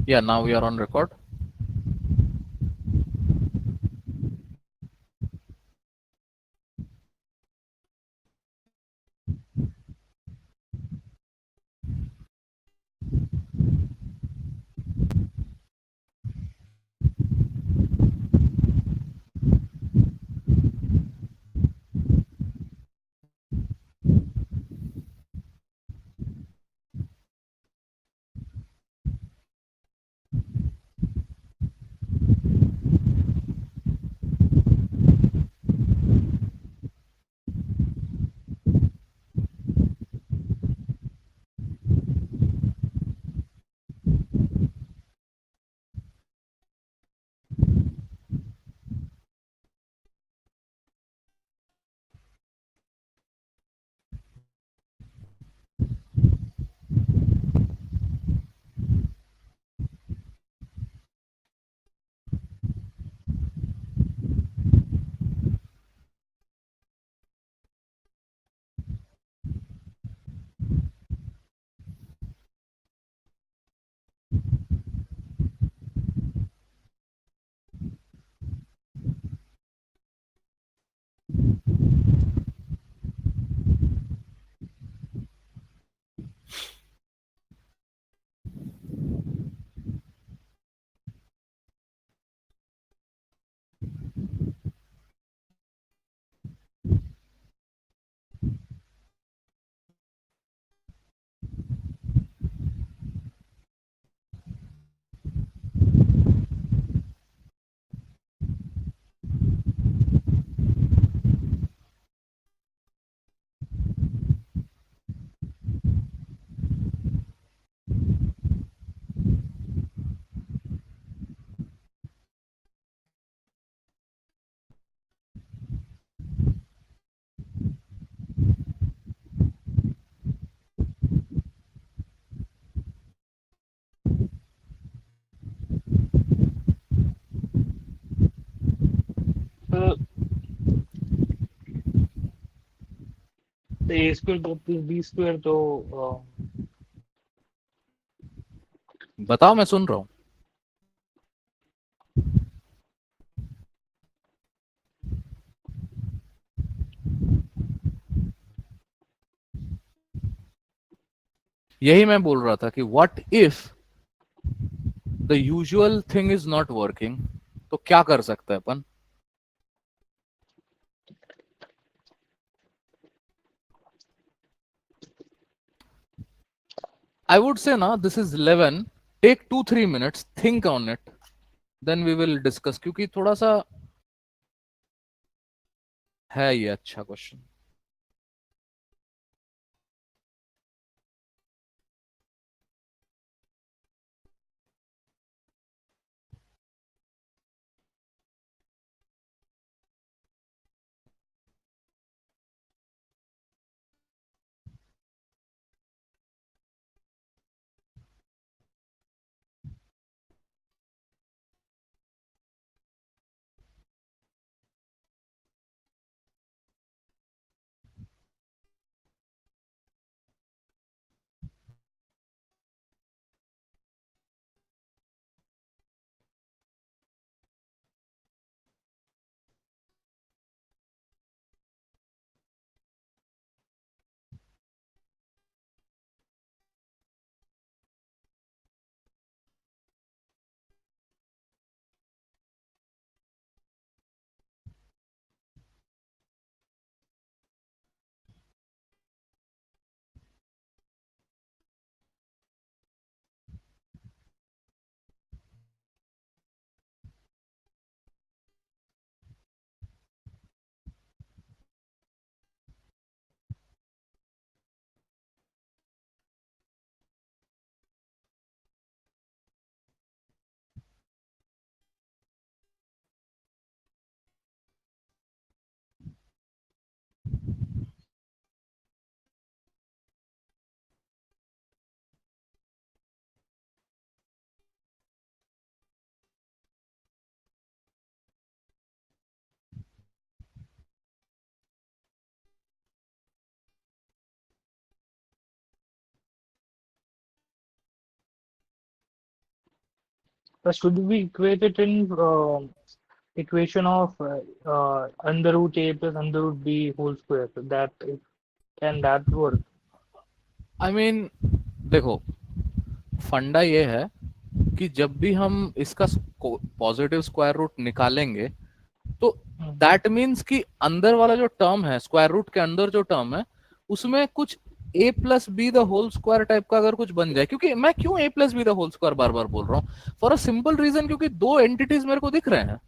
Yeah, now we are on record. तो ए square plus B square तो बताओ, मैं सुन रहा हूँ। यही मैं बोल रहा था कि what if the usual thing is not working, तो क्या कर सकते हैं अपन? आई वुड से ना, this is 11, take 2-3 minutes, think on it, then we will discuss, क्योंकि थोड़ा सा है ये अच्छा question. But should we equate it in equation of under root a plus under root b whole square? So that can that work? I mean देखो, फंडा ये है कि जब भी हम इसका पॉजिटिव स्क्वायर रूट निकालेंगे तो Hmm. दैट मीन्स कि अंदर वाला जो टर्म है, स्क्वायर रूट के अंदर जो टर्म है, उसमें कुछ a plus B the whole square type का अगर कुछ बन जाए, क्योंकि मैं क्यों a plus B the whole square बार बार बोल रहा हूँ, फॉर अ सिंपल रीजन, क्योंकि दो एंटिटीज मेरे को दिख रहे हैं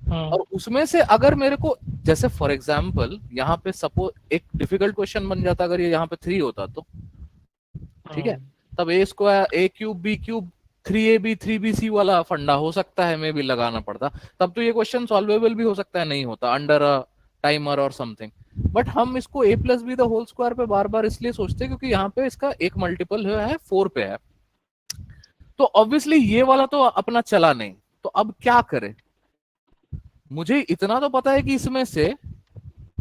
Hmm. और उसमें से अगर मेरे को, जैसे फॉर एग्जाम्पल यहाँ पे सपोज एक डिफिकल्ट क्वेश्चन बन जाता अगर ये यहाँ पे 3 होता तो, ठीक है, तब A square A cube B cube 3ab 3bc वाला फंडा हो सकता है, मे भी लगाना पड़ता, तब तो ये क्वेश्चन सॉल्वेबल भी हो सकता है, नहीं होता अंडर अ टाइमर और समथिंग। बट हम इसको a plus B the whole square पे बार बार इसलिए सोचते हैं क्योंकि यहाँ पे इसका एक मल्टीपल है 4 पे है, तो ऑब्वियसली ये वाला तो अपना चला नहीं, तो अब क्या करें। मुझे इतना तो पता है कि इसमें से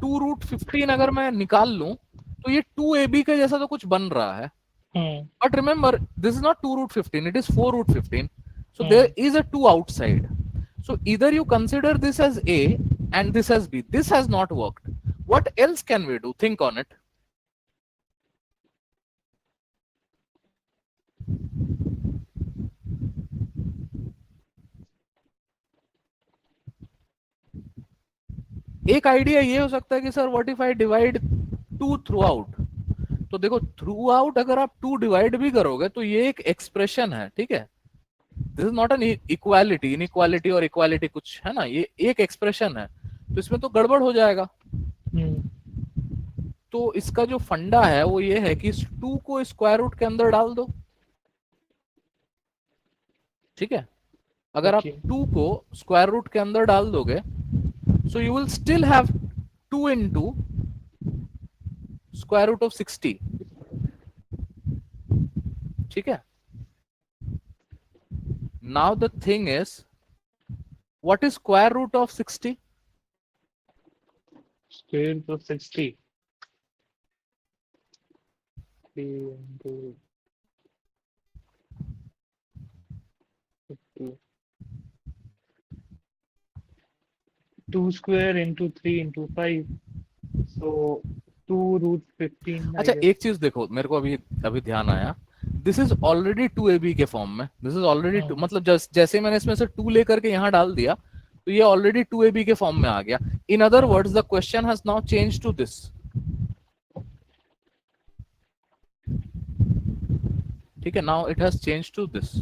2√15 अगर मैं निकाल लूं तो ये 2ab के जैसा तो कुछ बन रहा है। Hmm. But remember, this is not 2√15, it is 4√15. So Hmm. there is a 2 outside. So either you consider this as A and this as B. This has not worked. What else can we do? Think on it. एक idea ये हो सकता है कि sir what if I divide 2 through out. तो देखो, through out अगर आप 2 डिवाइड भी करोगे तो ये एक एक्सप्रेशन है, ठीक है, this is not an equality, inequality और इक्वालिटी कुछ है ना, ये एक एक्सप्रेशन है, तो इसमें तो गड़बड़ हो जाएगा। Hmm. तो इसका जो फंडा है वो ये है कि इस 2 को स्क्वायर रूट के अंदर डाल दो, ठीक है, अगर आप Okay. 2 को स्क्वायर रूट के अंदर डाल दोगे so you will still have 2 into square root of 60, ठीक है। Now the thing is, what is square root of 60? Square root of 60. 3 into 50. 2 square into 3 into 5. So 2√15. I अच्छा guess. एक चीज देखो, मेरे को अभी अभी ध्यान आया, दिस इज ऑलरेडी 2ab के फॉर्म में, दिस इज ऑलरेडी Hmm. मतलब जैसे मैंने इसमें से 2 लेकर के यहाँ डाल दिया तो ये ऑलरेडी 2ab के फॉर्म में आ गया। In other words the question has now change to this, ठीक है, now it has change to this.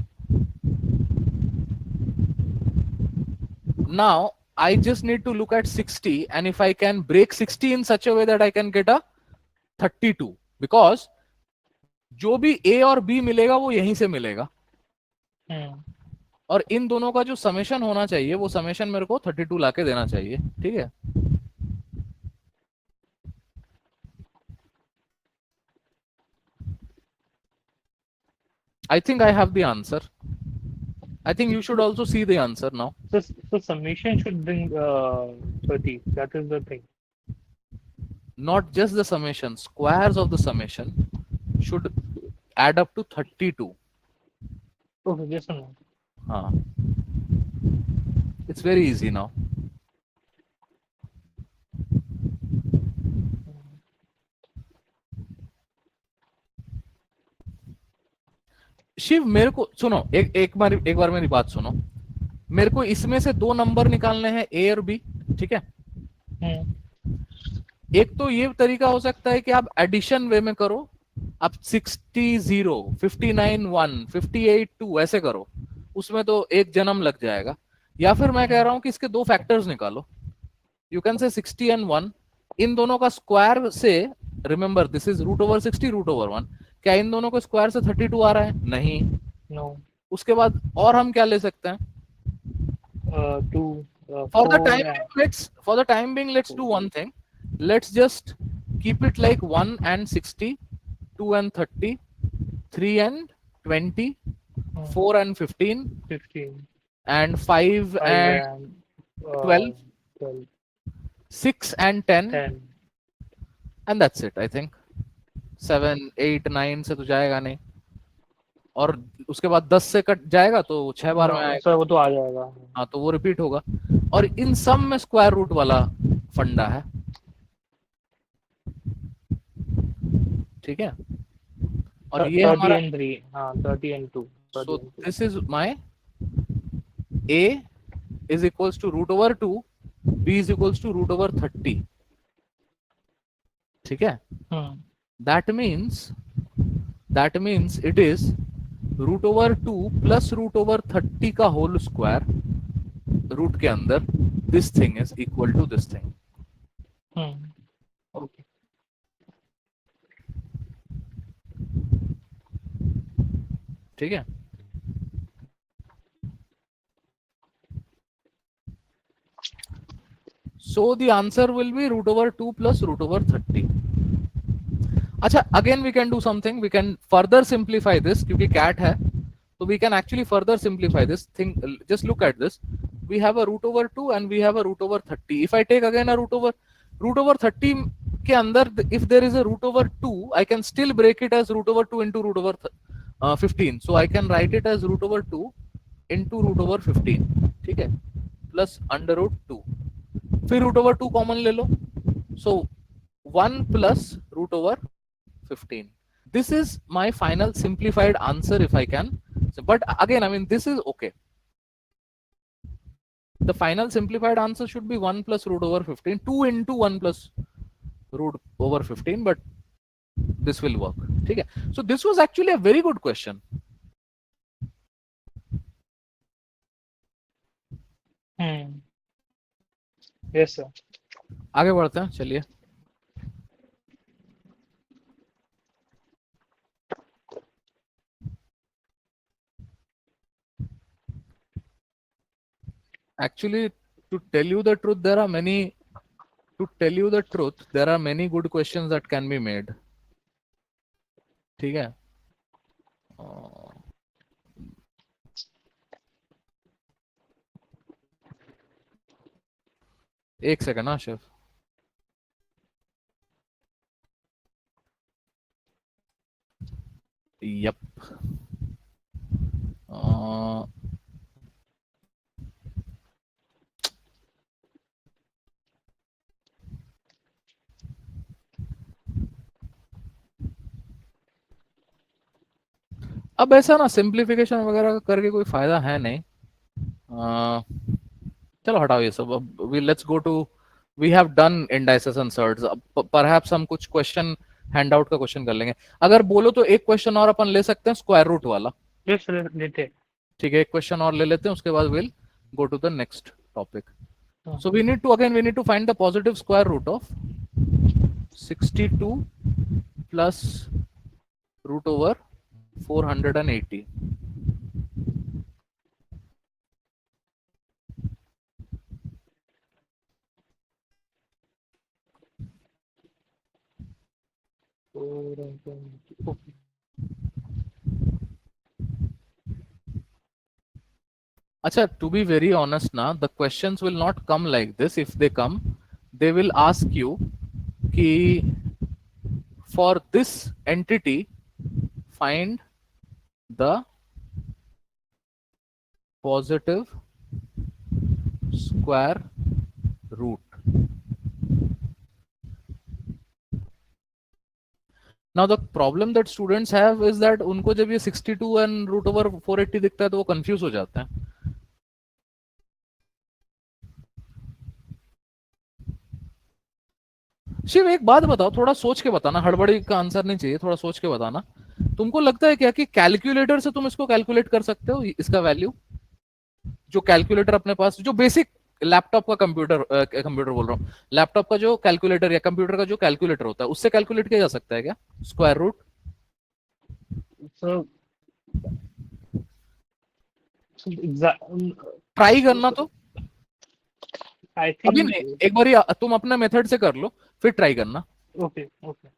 Now I just need to look at 60 and if I can break 60 in such a way that I can get a 32, because जो भी A और B मिलेगा वो यहीं से मिलेगा Hmm. और इन दोनों का जो समेशन होना चाहिए वो समेशन मेरे को 32 लाके देना चाहिए, ठीक है। I think I have the answer. I think you should also see the answer now. So summation should bring 30. That is the thing. Not just the summation, squares of the summation should add up to 32. Okay, yes or no? हाँ, it's very easy now. Shiv मेरे को सुनो, एक बार मेरी बात सुनो, मेरे को इसमें से 2 नंबर निकालने हैं A और B, ठीक है। Hmm. एक तो ये तरीका हो सकता है कि आप एडिशन वे में करो, आप 60 0 59 1 58 2 ऐसे करो, उसमें तो एक जन्म लग जाएगा। या फिर मैं कह रहा हूं कि इसके 2 फैक्टर्स निकालो, यू कैन से 60 एंड 1, इन दोनों का स्क्वायर से, रिमेंबर दिस इज √60 √1, क्या इन दोनों को स्क्वायर से 32 आ रहा है? नहीं। No. उसके बाद और हम क्या ले सकते हैं? 2, For the 4, time and being, let's do one thing. Let's just keep it like 1 and 60, 2 and 30, 3 and 20, 4 and 15, 15. and 5 5 and and 12, 12. 6 and 10, 10. and that's it. I think 7 8 9 से तो जाएगा नहीं। और उसके बाद 10 से कट जाएगा तो 6 बार में सर आएगा। वो तो आ जाएगा। हाँ, तो वो रिपीट होगा। और इन सब में स्क्वायर रूट वाला फंडा है, ठीक है। और ये 30 हमारा, and 3, हाँ 30 and 2, so 30 and 2। This is my a is equals to root over 2, b is equals to root over 30, ठीक है। Hmm that means that means it is root over 2 plus root over 30 का whole square root के अंदर, this thing is equal to this thing, okay. ठीक है। So the answer will be root over 2 plus root over 30। अच्छा, again we can do something, we can further simplify this, क्योंकि CAT है तो we can actually further simplify this thing. Just look at this, we have a root over 2 and we have a root over 30. If I take again a root over 30 के अंदर, if there is a root over 2, I can still break it as root over 2 into root over 15, so I can write it as root over 2 into root over 15, ठीक है, plus under root 2, फिर root over 2 common ले लो, so 1 plus root over 15. This is my final simplified answer if I can. But again, I mean, this is okay. The final simplified answer should be 1 plus root over 15, 2 into 1 plus root over 15, but this will work. ठीक है? So this was actually a very good question. Yes sir. आगे बढ़ते हैं, चलिए। Actually, to tell you the truth, there are many. To tell you the truth, there are many good questions that can be made. ठीक है? एक second ना chef. Yup. अब ऐसा ना सिंप्लीफिकेशन वगैरह करके कोई फायदा है नहीं। चलो हटाओ ये सब, अब we let's go to, we have done indices and surds, अब परहैप्स हम कुछ क्वेश्चन हैंडआउट का क्वेश्चन कर लेंगे। अगर बोलो तो एक क्वेश्चन और अपन ले सकते हैं, स्क्वायर रूट वाला। यस लेते। ठीक है, एक क्वेश्चन और ले लेते हैं, उसके बाद will go to the next topic. So we need to again we need to find the positive square root of 62 plus root over 480। Acha, to be very honest now, the questions will not come like this. If they come, they will ask you कि for this entity find the positive square root. Now the problem that students have is that उनको जब ये 62 and root over 480 दिखता है तो वो confuse हो जाते हैं। शिव, एक बात बताओ, थोड़ा सोच के बताना, हड़बड़ी का आंसर नहीं चाहिए, थोड़ा सोच के बताना। तुमको लगता है क्या कि कैलकुलेटर से तुम इसको कैलकुलेट कर सकते हो, इसका वैल्यू? जो कैलकुलेटर अपने पास, जो बेसिक लैपटॉप का कंप्यूटर, कंप्यूटर बोल रहा हूँ, लैपटॉप का जो कैलकुलेटर या कंप्यूटर का जो कैलकुलेटर होता है, उससे कैलकुलेट किया जा सकता है क्या स्क्वायर रूट? सो ट्राई करना तो। आई अभी थिंक। नहीं, एक बार तुम अपने मेथड से कर लो, फिर ट्राई करना। Okay okay.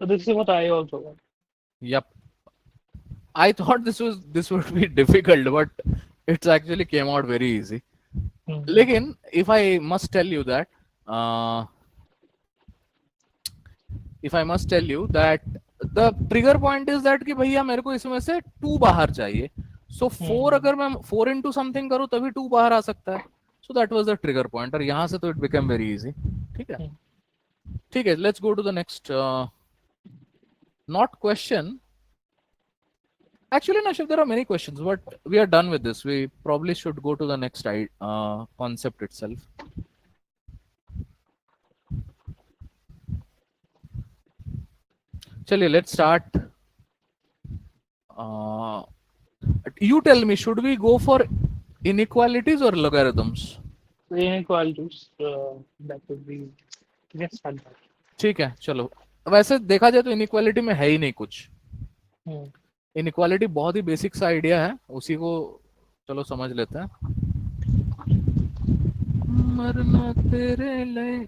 So this is what I also got. Yep. I thought this would be difficult, but it's actually came out very easy. लेकिन if I must tell you that the trigger point is that कि भैया मेरे को इसमें से 2 बाहर चाहिए. So 4 अगर मैं 4 into something करूं तभी 2 बाहर आ सकता है. So that was the trigger point. और यहाँ से तो it became very easy. ठीक है. ठीक है. Let's go to the next. Not question. Actually, Nashif, there are many questions, but we are done with this. We probably should go to the next concept itself. Chaliye, let's start. You tell me, should we go for inequalities or logarithms? Inequalities, that would be, yes, start that. ठीक है, चलो. वैसे देखा जाए तो inequality में है ही नहीं कुछ. इनइक्वालिटी बहुत ही बेसिक सा आइडिया है, उसी को चलो समझ लेते हैं. मरना तेरे लिए.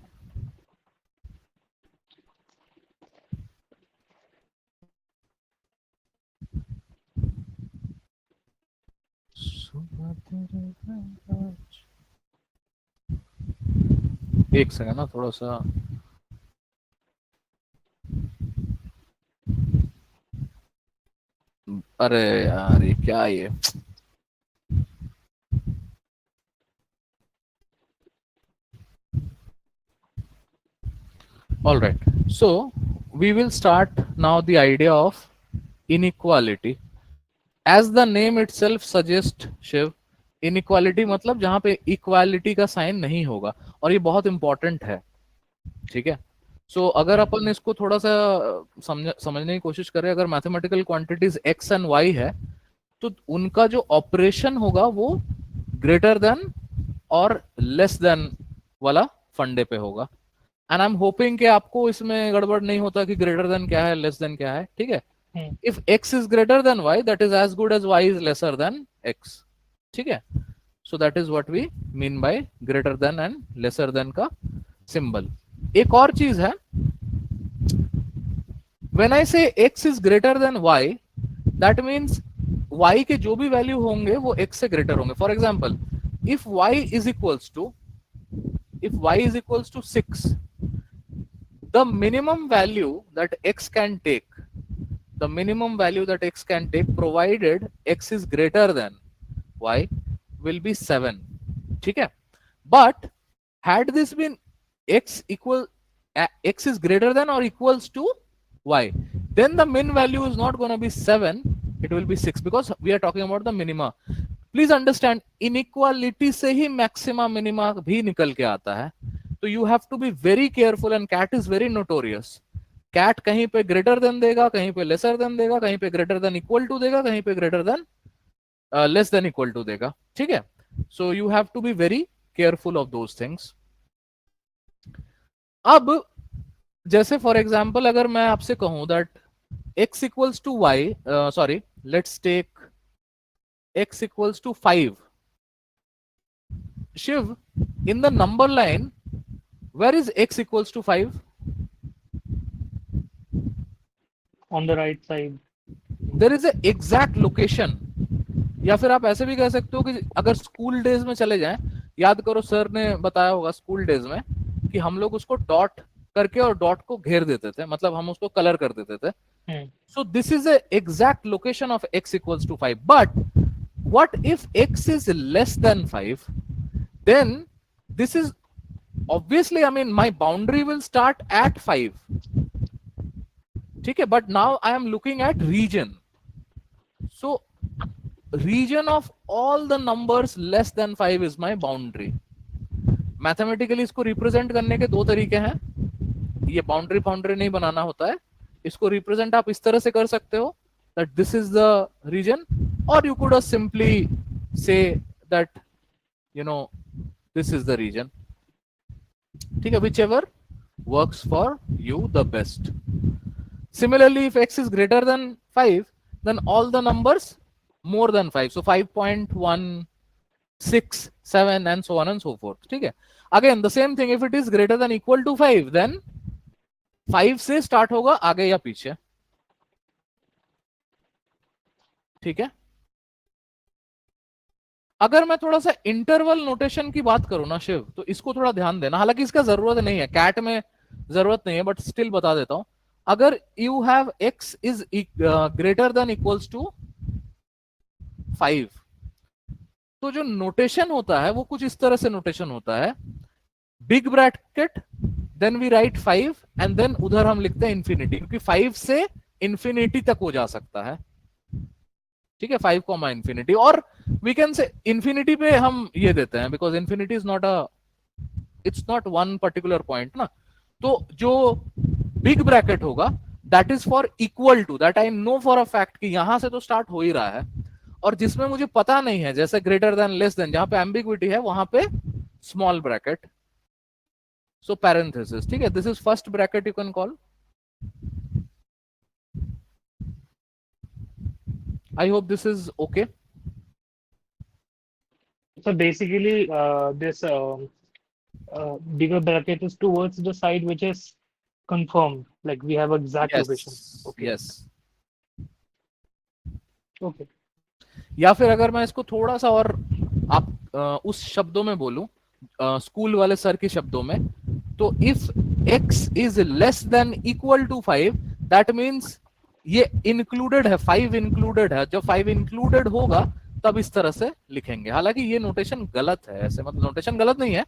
एक सेकंड ना, थोड़ा सा. अरे यार ये क्या ये. All right, so we will start now the idea of inequality. As the name itself suggests, Shiv, inequality मतलब जहां पे equality का साइन नहीं होगा, और ये बहुत इंपॉर्टेंट है. ठीक है. सो अगर अपन इसको थोड़ा सा समझने की कोशिश करें, अगर mathematical quantities x and y है तो उनका जो ऑपरेशन होगा वो ग्रेटर देन और लेस देन वाला फंडे पे होगा. एंड आई एम होपिंग कि आपको इसमें गड़बड़ नहीं होता कि ग्रेटर देन क्या है, लेस देन क्या है. ठीक है. If x is greater than y, that is as good as y is lesser than x. ठीक है. So that is what we mean by greater than and lesser than का symbol. एक और चीज है, when I say x is greater than y, that means y के जो भी वैल्यू होंगे वो x से ग्रेटर होंगे. For example, if y is equals to 6, the minimum value that x can take, provided x is greater than y, will be 7. ठीक है. But had this been x is greater than or equals to y, then the min value is not going to be 7, it will be 6, because we are talking about the minima. Please understand, inequality से ही maxima minima भी निकल के आता है. तो you have to be very careful, and cat is very notorious. cat कहीं पे greater than देगा, कहीं पे lesser than देगा, कहीं पे greater than equal to देगा, कहीं पे greater than less than equal to देगा. ठीक है. So you have to be very careful of those things. अब जैसे फॉर एग्जाम्पल अगर मैं आपसे कहूं that x equals to y, sorry, let's take x equals to 5. Shiv, in the number line, where is x equals to 5? On the right side. There is a exact location. या फिर आप ऐसे भी कह सकते हो कि अगर स्कूल डेज में चले जाएं, याद करो सर ने बताया होगा स्कूल डेज में कि हम लोग उसको डॉट करके और डॉट को घेर देते थे, मतलब हम उसको कलर कर देते थे. So this is a exact location of x equals to 5. But what if x is less than 5? Then this is obviously I mean my boundary will start at 5, ठीक है, but now I am looking at region. So region of all the numbers less than 5 is my boundary. Mathematically इसको represent करने के दो तरीके हैं. ये boundary नहीं बनाना होता है, इसको रिप्रेजेंट आप इस तरह से कर सकते हो that this is the region, or you could simply say that you know this is the region. ठीक है, whichever works for you the best. Similarly, if x is greater than 5, then all the numbers more than 5, so 5.1, 6, 7 and so on and so forth. ठीक है, again the same thing, if it is greater than equal to 5, then 5 से start होगा आगे या पीछे. ठीक है, अगर मैं थोड़ा सा इंटरवल नोटेशन की बात करूं ना शिव, तो इसको थोड़ा ध्यान देना. हालांकि इसका जरूरत नहीं है, कैट में जरूरत नहीं है, बट स्टिल बता देता हूं. अगर you have x is greater than equals to 5, तो जो नोटेशन होता है वो कुछ इस तरह से नोटेशन होता है. Big bracket, then we write 5 and then उधर हम लिखते हैं इंफिनिटी, क्योंकि 5 से इंफिनिटी तक हो जा सकता है. ठीक है, 5 कॉमा इंफिनिटी, और वी कैन से इंफिनिटी पे हम ये देते हैं because infinity is not it's not one particular point ना. तो जो बिग ब्रैकेट होगा that is for equal to, that I know for a fact कि यहां से तो स्टार्ट हो ही रहा है. और जिसमें मुझे पता नहीं है, जैसे ग्रेटर देन, लेस देन, जहां पे एम्बिग्विटी है वहां पे स्मॉल ब्रैकेट, सो पैरेंथेसिस. ठीक है, this is first bracket you can call. I hope this is okay. So basically, this bigger bracket is towards the side which is confirmed, like we have exact location. Okay. Yes. Okay. या फिर अगर मैं इसको थोड़ा सा और आप उस शब्दों में बोलूं, स्कूल वाले सर के शब्दों में, तो if x is less than equal to 5, that means ये इंक्लूडेड है, 5 इंक्लूडेड है. जब 5 इंक्लूडेड होगा तब इस तरह से लिखेंगे. हालांकि ये नोटेशन गलत है, ऐसे मतलब नोटेशन गलत नहीं है.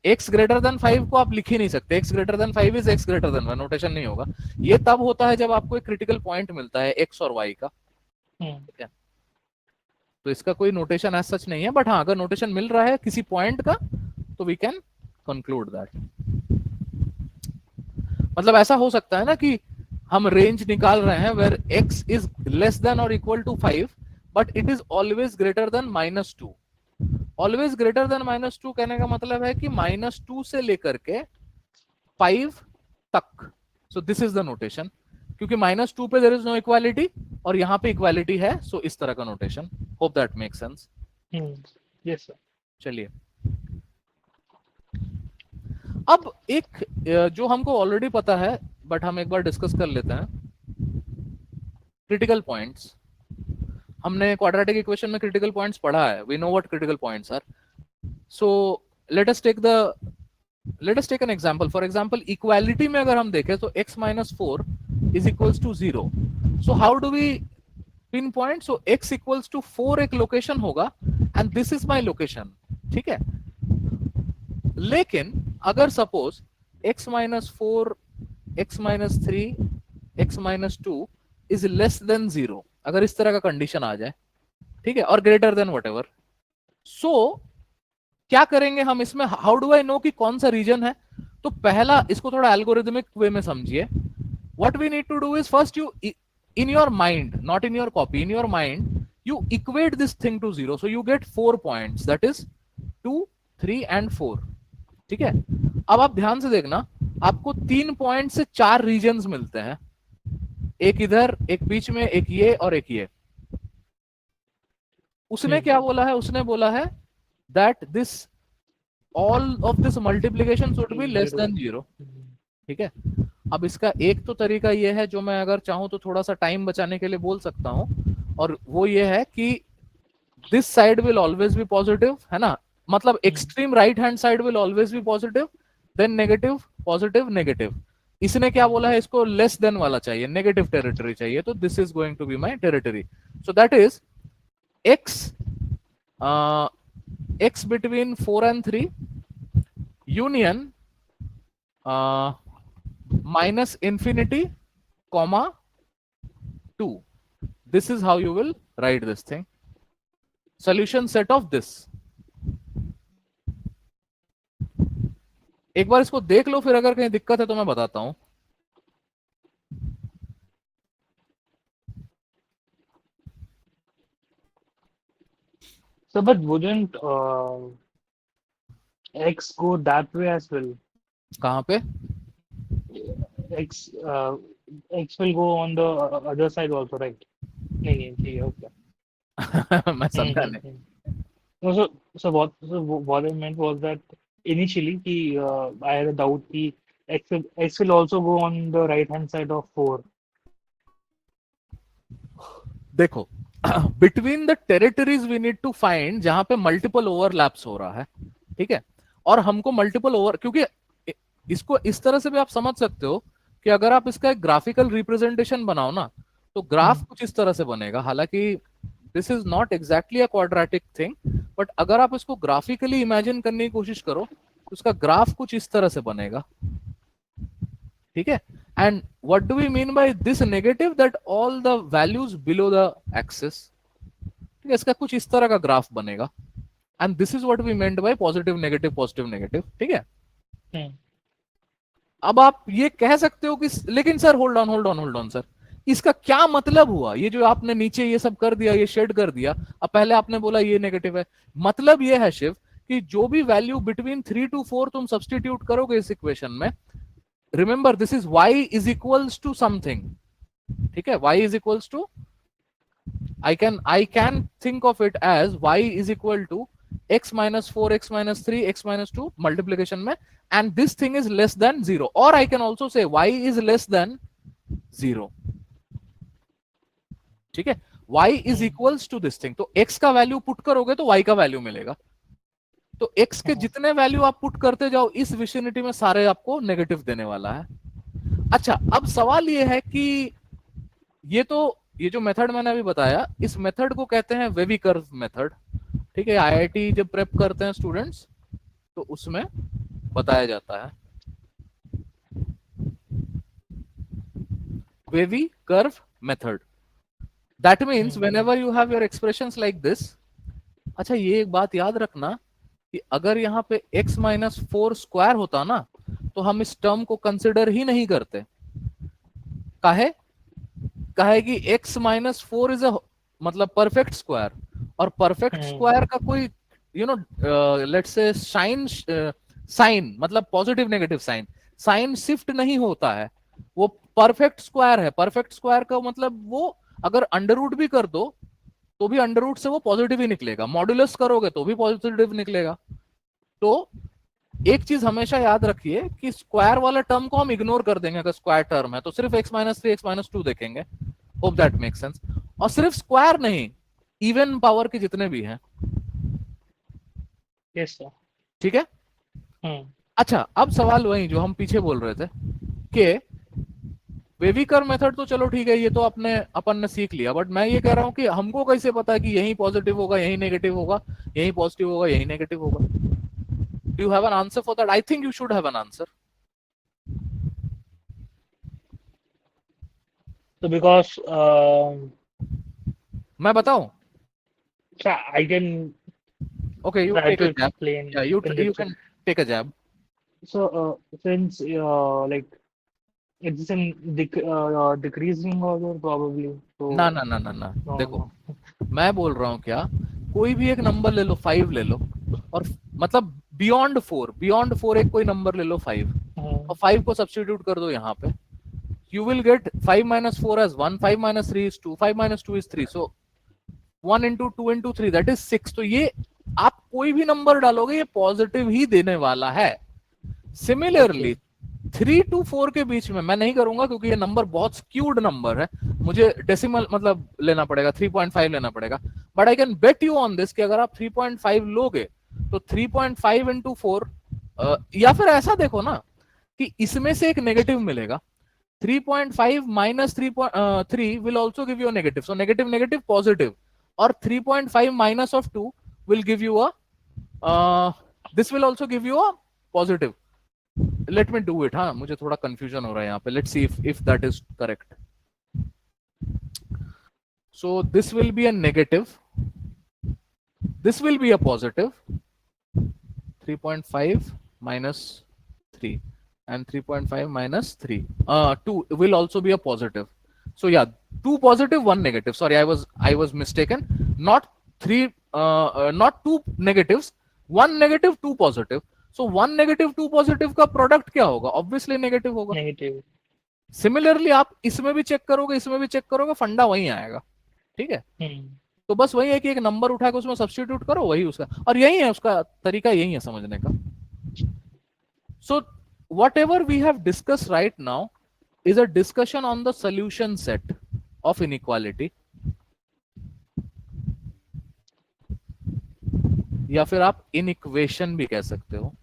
x ग्रेटर देन 5 को आप लिख ही नहीं सकते. x greater than 5 is x greater than 1, notation नहीं होगा. ये तब होता है जब आपको एक क्रिटिकल पॉइंट मिलता है x और y का. ठीक है, तो इसका कोई नोटेशन ऐसा सच नहीं है, बट हाँ अगर नोटेशन मिल रहा है किसी पॉइंट का तो वी कैन कंक्लूड दैट. मतलब ऐसा हो सकता है ना कि हम रेंज निकाल रहे हैं where x is less than और equal to 5, but it is always greater than -2. Always greater than -2 कहने का मतलब है कि -2 से लेकर के 5 तक. सो दिस इज द नोटेशन, क्योंकि -2 पे देयर इज नो इक्वालिटी और यहाँ पे इक्वालिटी है, सो इस तरह का notation. Hope that make sense. Yes sir. चलिए, अब एक जो हमको ऑलरेडी पता है बट हम एक बार डिस्कस कर लेते हैं, क्रिटिकल पॉइंट्स. हमने क्वाड्रेटिक इक्वेशन में क्रिटिकल पॉइंट्स पढ़ा है. We know what critical points are. So let us take an example. For example, equality में अगर हम देखें तो x - 4 is equals to 0. So how do we pinpoint? So x equals to 4 एक location होगा and this is my location. ठीक है, लेकिन अगर suppose x - 4, x - 3, x - 2 is less then 0, अगर इस तरह का कंडीशन आ जाए, ठीक है, और ग्रेटर देन व्हाटएवर, सो क्या करेंगे हम इसमें? हाउ डू आई नो कि कौन सा रीजन है? तो पहला, इसको थोड़ा एल्गोरिथमिक वे में समझिए. What we need to do is first you in your mind, not in your copy, in your mind you equate this thing to 0. So you get 4 points, that is 2, 3 and 4. ठीक है, अब आप ध्यान से देखना, आपको 3 पॉइंट से 4 regions मिलते हैं. एक इधर, एक बीच में, एक ये और एक ये. उसने क्या बोला है? उसने बोला है that this all of this multiplication should be less then 0. ठीक है, अब इसका एक तो तरीका ये है, जो मैं अगर चाहूं तो थोड़ा सा टाइम बचाने के लिए बोल सकता हूं, और वो ये है कि this side will always be positive, है ना, मतलब extreme right hand side will always be positive, then negative, positive, negative. इसने क्या बोला है? इसको लेस देन वाला चाहिए, नेगेटिव टेरिटरी चाहिए, तो this is going to be my territory. So that is x between 4 and 3 union minus infinity comma 2. This is how you will write this thing. Solution set of this. एक बार इसको देख लो, फिर अगर कहीं दिक्कत है तो मैं बताता हूं. So, but wouldn't X go that way as well? कहां पे? X X will go on the other side also, right? नहीं नहीं okay. मैं समझा नहीं. No, what I meant was that initially I had a doubt कि X will also go on the right hand side of 4. देखो, between the territories we need to find जहां पे multiple overlaps हो रहा है, ठीक है. और हमको मल्टीपल ओवर, क्योंकि इसको इस तरह से भी आप समझ सकते हो कि अगर आप इसका एक ग्राफिकल रिप्रेजेंटेशन बनाओ ना, तो ग्राफ कुछ इस तरह से बनेगा. हालांकि this is not exactly a quadratic thing, but अगर आप इसको ग्राफिकली इमेजिन करने की कोशिश करो तो उसका ग्राफ कुछ इस तरह से बनेगा, ठीक है. And what do we mean by this negative? That all the values below the axis, ठीक है. इसका कुछ इस तरह का ग्राफ बनेगा. And this is what we meant by positive negative positive negative, ठीक है. अब आप ये कह सकते हो कि लेकिन सर होल्ड ऑन सर, इसका क्या मतलब हुआ? ये जो आपने नीचे ये सब कर दिया, ये शेड कर दिया, अब पहले आपने बोला ये नेगेटिव है. मतलब ये है शिव कि जो भी वैल्यू बिटवीन 3 to 4 तुम सब्सटीट्यूट करोगे इस इक्वेशन में, remember this is y is equals to something, ठीक है. y is equals to, I can think of it as y is equal to x minus 4 x minus 3 x minus 2 multiplication में, and this thing is less than 0, or I can also say y is less than 0, ठीक है. y is equals to this thing, तो x का value put करोगे तो y का value मिलेगा. तो x के जितने वैल्यू आप पुट करते जाओ इस विसिनिटी में सारे आपको नेगेटिव देने वाला है. अच्छा, अब सवाल ये है कि ये जो मेथड मैंने अभी बताया, इस मेथड को कहते हैं वेवी कर्व मेथड, ठीक है. आईआईटी जब प्रेप करते हैं स्टूडेंट्स तो उसमें बताया जाता है wavy curve method. That means whenever you have your expressions like this. अच्छा, ये एक बात याद रखना कि अगर यहाँ पे x माइनस 4 स्क्वायर होता ना, तो हम इस टर्म को कंसिडर ही नहीं करते. काहे कि x माइनस 4 इज अ मतलब परफेक्ट स्क्वायर, और परफेक्ट स्क्वायर का कोई लेट्स से साइन मतलब पॉजिटिव नेगेटिव साइन शिफ्ट नहीं होता है. वो परफेक्ट स्क्वायर है. परफेक्ट स्क्वायर का मतलब वो अगर अंडर रूट भी कर दो तो भी अंडर रूट से वो पॉजिटिव ही निकलेगा, मॉड्यूलस करोगे तो भी पॉजिटिव निकलेगा. तो एक चीज हमेशा याद रखिए कि स्क्वायर वाला टर्म को हम इग्नोर कर देंगे. अगर स्क्वायर टर्म है तो सिर्फ x माइनस 3 x माइनस 2 देखेंगे. Hope that make sense. और सिर्फ स्क्वायर नहीं, इवन पावर के जितने भी हैं. यस सर, ठीक है. अच्छा, अब सवाल वही जो हम पीछे बोल रहे थे कि वेवी कर्व मेथड तो चलो ठीक है, ये तो अपन ने सीख लिया, बट मैं ये कह रहा हूं कि हमको कैसे पता कि यही पॉजिटिव होगा यही नेगेटिव होगा, यही पॉजिटिव होगा यही नेगेटिव होगा? Do you have an answer for that? I think you should have an answer. तो बिकॉज मैं बताऊं? I can okay, you try take to a jab. explain. Yeah, you can take a jab. So since like it's in decreasing order probably. So ना ना ना ना ना, देखो मैं बोल रहा हूँ क्या, कोई भी एक नंबर ले लो, 5 ले लो, और मतलब बियॉन्ड 4 एक कोई नंबर ले लो 5, और 5 को सब्स्टिट्यूट कर दो यहाँ पे. You will get 5 minus 4 as 1, 5 minus 3 is 2, 5 minus 2 is 3, so 1 into 2 into 3 that is 6. तो ये आप कोई भी नंबर डालोगे ये पॉजिटिव ही देने वाला है. सिमिलरली 3 to 4 के बीच में मैं नहीं करूंगा क्योंकि ये नंबर बहुत स्क्यूड नंबर है, मुझे डेसिमल मतलब लेना पड़ेगा, 3.5 लेना पड़ेगा. But I can bet you on this कि अगर आप 3.5 लोगे तो 3.5 into 4, या फिर ऐसा देखो ना कि इसमें से एक नेगेटिव मिलेगा. 3.5 minus 3 will also give you a negative, so negative negative positive, or 3.5 minus of 2 will give you a this will also give you a positive. Let me do it. हाँ, मुझे थोड़ा कंफ्यूजन हो रहा है यहाँ पे. Let's see if that is correct. So this will be a negative, this will be a positive. 3.5 minus 3 and 3.5 minus 3, 2 will also be a positive. So yeah, 2 positive, 1 negative. Sorry, I was mistaken. Not 3 not 2 negatives, 1 negative, 2 positive. So 1 negative 2 positive का product क्या होगा? Obviously negative होगा. Negative. Similarly आप इसमें भी check करोगे, इसमें भी चेक करोगे, फंडा वही आएगा. ठीक है. तो बस वही है कि एक नंबर उठा के उसमें सब्स्टिट्यूट करो, वही उसका. और यही है उसका तरीका, यही है समझने का. So whatever we have discuss right now is a discussion on the solution set of inequality, या फिर आप इनइक्वेशन भी कह सकते हो.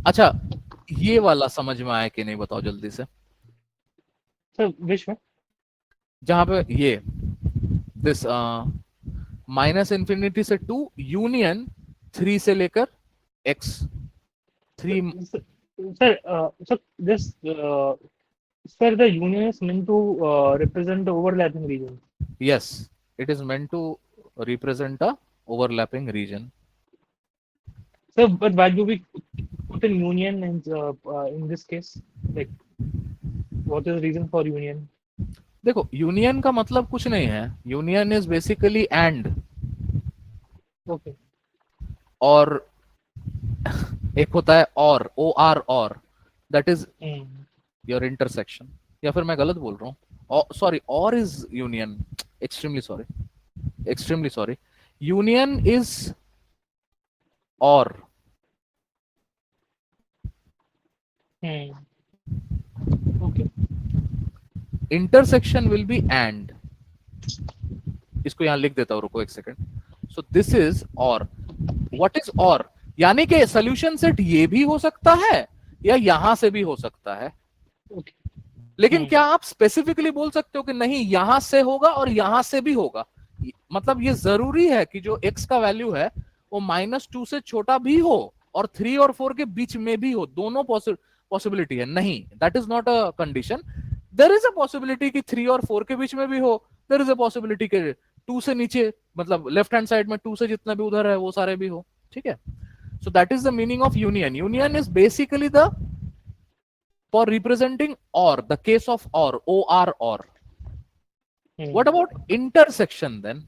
अच्छा, ये वाला समझ में आया कि नहीं बताओ जल्दी से. सर विच में? जहां पे ये दिस माइनस इंफिनिटी से 2 यूनियन 3 से लेकर x 3. Sir sir this sir, the union is meant to represent the overlapping region. Yes, it is meant to represent a overlapping region. So, but why do we put in union in this case? Like, what is the reason for union? देखो, union का मतलब कुछ नहीं है. Union is basically and. Okay. और एक होता है और दैट इज योर इंटरसेक्शन. या फिर मैं गलत बोल रहा हूँ? Sorry, or is union. Extremely sorry. Union is or. Okay. Intersection will be and. इसको यहां लिख देता हूं, रुको एक second. So this is or. What is or? यानी कि सॉल्यूशन सेट ये भी हो सकता है या यहां से भी हो सकता है. लेकिन क्या आप स्पेसिफिकली बोल सकते हो कि नहीं यहां से होगा और यहां से भी होगा? मतलब ये जरूरी है कि जो x का वैल्यू है वो -2 से छोटा भी हो और 3 और 4 के बीच में भी हो. दोनों पॉसिबिलिटी है. नहीं, that is not a condition. There is a possibility कि 3 और 4 के बीच में भी हो. देयर इज अ पॉसिबिलिटी कि 2 से नीचे, मतलब लेफ्ट हैंड साइड में 2 से जितना भी उधर है वो सारे भी हो. ठीक है. So that is the meaning of union. Union is basically the for representing or, the case of or. What about intersection then?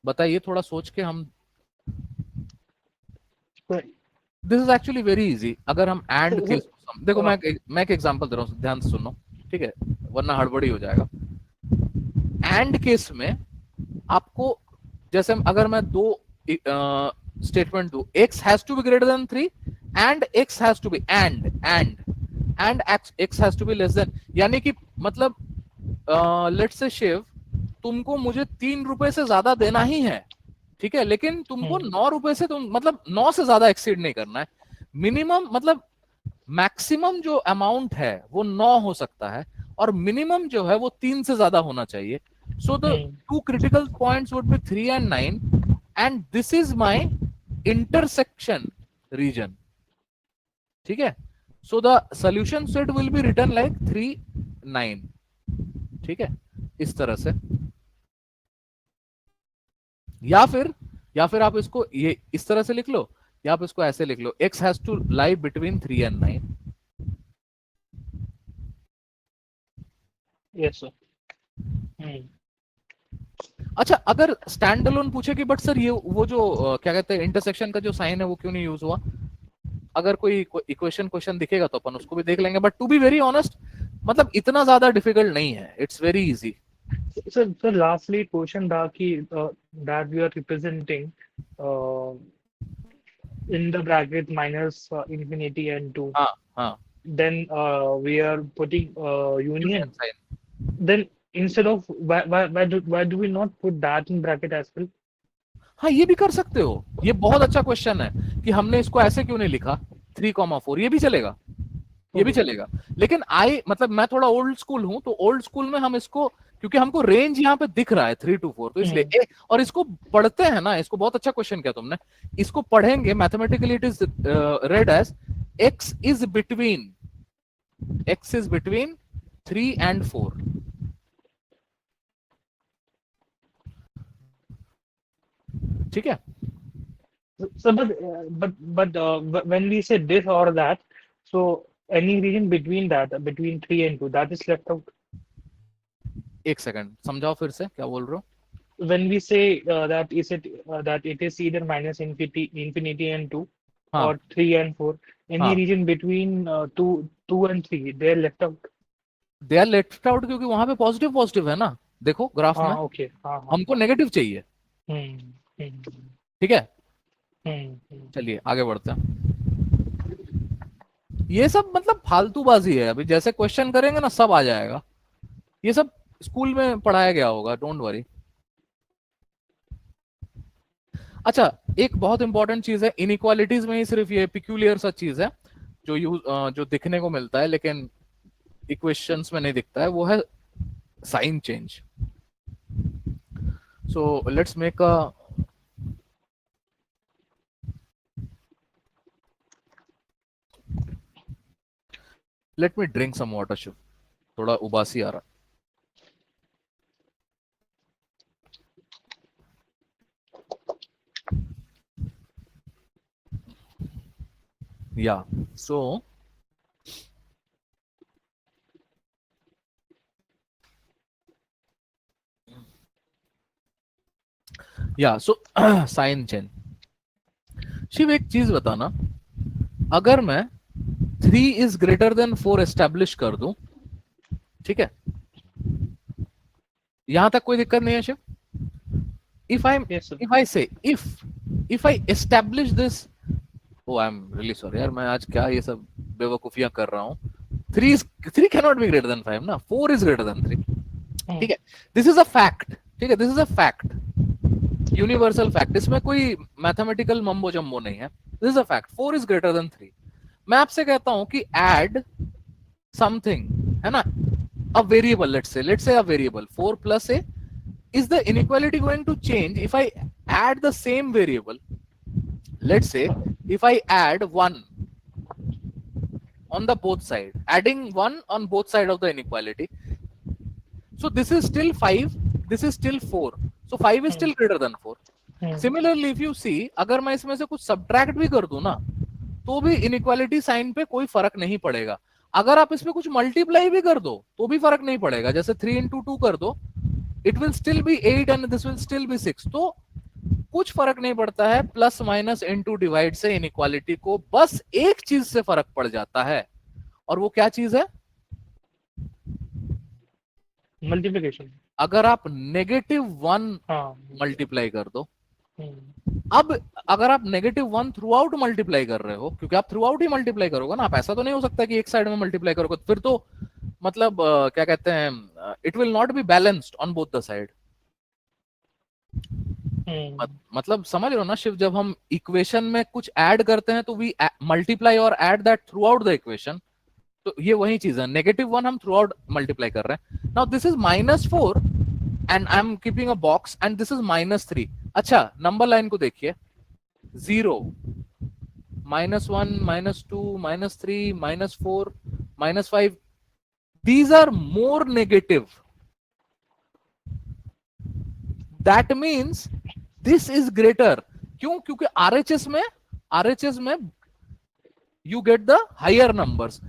बताइए थोड़ा सोच के. हम this is actually very easy. अगर हम एंड केस, देखो मैं एक एग्जांपल दे रहा हूं, ध्यान से सुनो. ठीक है, वरना हड़बड़ी हो जाएगा. एंड केस में आपको, जैसे अगर मैं दो स्टेटमेंट दू, x has to be greater than 3 and x has to be and x has to be less than, यानी कि मतलब लेट्स से शिव, तुमको मुझे 3 रुपए से ज्यादा देना ही है. ठीक है, लेकिन तुमको 9 रुपए से, तुम मतलब 9 से ज्यादा एक्सीड नहीं करना है. मिनिमम मतलब मैक्सिमम जो अमाउंट है वो 9 हो सकता है और मिनिमम जो है वो 3 से ज्यादा होना चाहिए. So the two critical points would be 3 and 9, and this is my intersection region. ठीक है. So the solution set will be written like 3, 9. ठीक है, इस तरह से. या फिर आप इसको ये इस तरह से लिख लो, या आप इसको ऐसे लिख लो, x has to lie between 3 and 9. Yes sir. अच्छा, अगर स्टैंड अलोन पूछे कि बट सर ये वो जो क्या कहते हैं इंटरसेक्शन का जो साइन है वो क्यों नहीं यूज हुआ, अगर कोई इक्वेशन क्वेश्चन दिखेगा तो अपन उसको भी देख लेंगे. But to be very honest, मतलब इतना ज्यादा डिफिकल्ट नहीं है. It's very easy. Sir lastly question था कि that we are representing in the bracket minus infinity and 2. Then we are putting union sign. Then instead of why do we not put that in bracket as well? हाँ, ये भी कर सकते हो. ये बहुत अच्छा क्वेश्चन है कि हमने इसको ऐसे क्यों नहीं लिखा. 3,4 ये भी चलेगा, ये भी चलेगा। लेकिन मतलब मैं थोड़ा ओल्ड स्कूल हूं, तो ओल्ड स्कूल में हम इसको, क्योंकि हमको रेंज यहाँ पे दिख रहा है 3 to 4, तो इसलिए और इसको पढ़ते हैं ना, इसको बहुत अच्छा क्वेश्चन किया तुमने, इसको पढ़ेंगे mathematically it is read as x is between 3 and 4। ठीक है। So, when we say this or that, so any region between that, between 3 and 2, that is left out. एक सेकंड समझाओ फिर से, क्या बोल रहे हो? When we say that it is either minus infinity and 2, हाँ, or 3 and 4, any हाँ, region between 2 and 3, they are left out. They are left out क्योंकि वहां पे पॉजिटिव पॉजिटिव है ना, देखो ग्राफ में। ओके, हाँ, हमको नेगेटिव चाहिए। ठीक है, चलिए आगे बढ़ते हैं। ये सब मतलब फालतूबाजी है, अभी जैसे क्वेश्चन करेंगे ना सब आ जाएगा, ये सब स्कूल में पढ़ाया गया होगा, डोंट वरी। अच्छा, एक बहुत इंपॉर्टेंट चीज है इनइक्वालिटीज में ही, सिर्फ ये पिक्यूलियर सा चीज है जो दिखने को मिलता है लेकिन इक्वेशंस में नहीं दिखता है, वो है sign change. So let's make a let me drink some water, Shiv थोड़ा उबासी आ रहा। Yeah, so sign change. Shiv एक चीज बताना, अगर मैं 3 इज ग्रेटर देन 4 एस्टेब्लिश कर दूं, ठीक है, यहां तक कोई दिक्कत नहीं है Shiv? if I say if I establish this, oh I'm really sorry यार, मैं आज क्या ये सब बेवकूफियां कर रहा हूं। 3 cannot be greater than 5 ना, 4 is greater than 3। ठीक है, दिस इज अ फैक्ट, ठीक है, this is a fact, universal fact, इसमें कोई मैथमेटिकल मम्बो जम्बो नहीं है, this is a fact, 4 is greater than 3। मैं आपसे कहता हूं कि ऐड समथिंग, है ना, a variable, let's say a variable 4 plus a, is the inequality going to change if I add the same variable? Let's say if I add 1 on the both side, adding 1 on both side of the inequality, so this is still 5, this is still 4, so 5 is still greater than 4। Similarly if you see, अगर मैं इसमें से कुछ subtract भी कर दूं ना, तो भी इनइक्वालिटी साइन पे कोई फर्क नहीं पड़ेगा। अगर आप इसमें कुछ मल्टीप्लाई भी कर दो तो भी फर्क नहीं पड़ेगा, जैसे 3 into 2 कर दो, it will still be 8 and this will still be 6। तो कुछ फर्क नहीं पड़ता है, प्लस माइनस इनटू डिवाइड से इनइक्वालिटी को बस एक चीज से फर्क पड़ जाता है, और वो क्या चीज है? मल्टीप्लिकेशन। अगर आप -1 मल्टीप्लाई कर दो, अब अगर आप -1 थ्रू आउट मल्टीप्लाई कर रहे हो, क्योंकि आप थ्रू आउट ही मल्टीप्लाई करोगे ना, आप ऐसा तो नहीं हो सकता कि एक साइड में मल्टीप्लाई करोगे, फिर तो मतलब क्या कहते हैं, it will not be balanced on both the side. मतलब समझ रहे हो ना शिव, जब हम इक्वेशन में कुछ ऐड करते हैं तो वी मल्टीप्लाई और add that through out the equation, तो ये वही चीज है, -1 हम थ्रू आउट मल्टीप्लाई कर रहे हैं। Now this is -4 and I am keeping a box and this is -3। अच्छा, नंबर लाइन को देखिए, 0, -1, -2, -3, -4, -5, these are more negative, that means this is greater। क्यों? क्योंकि RHS में you get the higher numbers।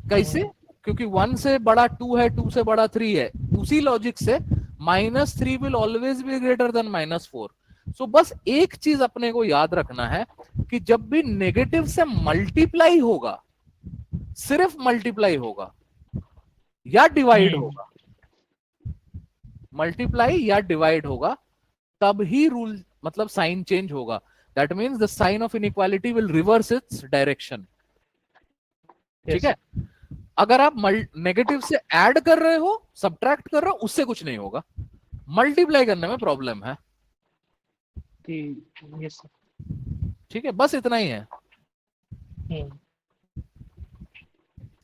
कैसे? क्योंकि 1 से बड़ा 2 है, 2 से बड़ा 3 है, उसी लॉजिक से -3 will always be greater than -4। सो बस एक चीज अपने को याद रखना है कि जब भी नेगेटिव से मल्टीप्लाई होगा, सिर्फ मल्टीप्लाई होगा या डिवाइड होगा, मल्टीप्लाई या डिवाइड होगा, तब ही रूल मतलब साइन चेंज होगा। That means the sign of inequality will reverse its direction. ठीक है, अगर आप नेगेटिव से ऐड कर रहे हो, सब्ट्रैक्ट कर रहे हो, उससे कुछ नहीं होगा, मल्टीप्लाई करने में प्रॉब्लम है। ठीक है, बस इतना ही है।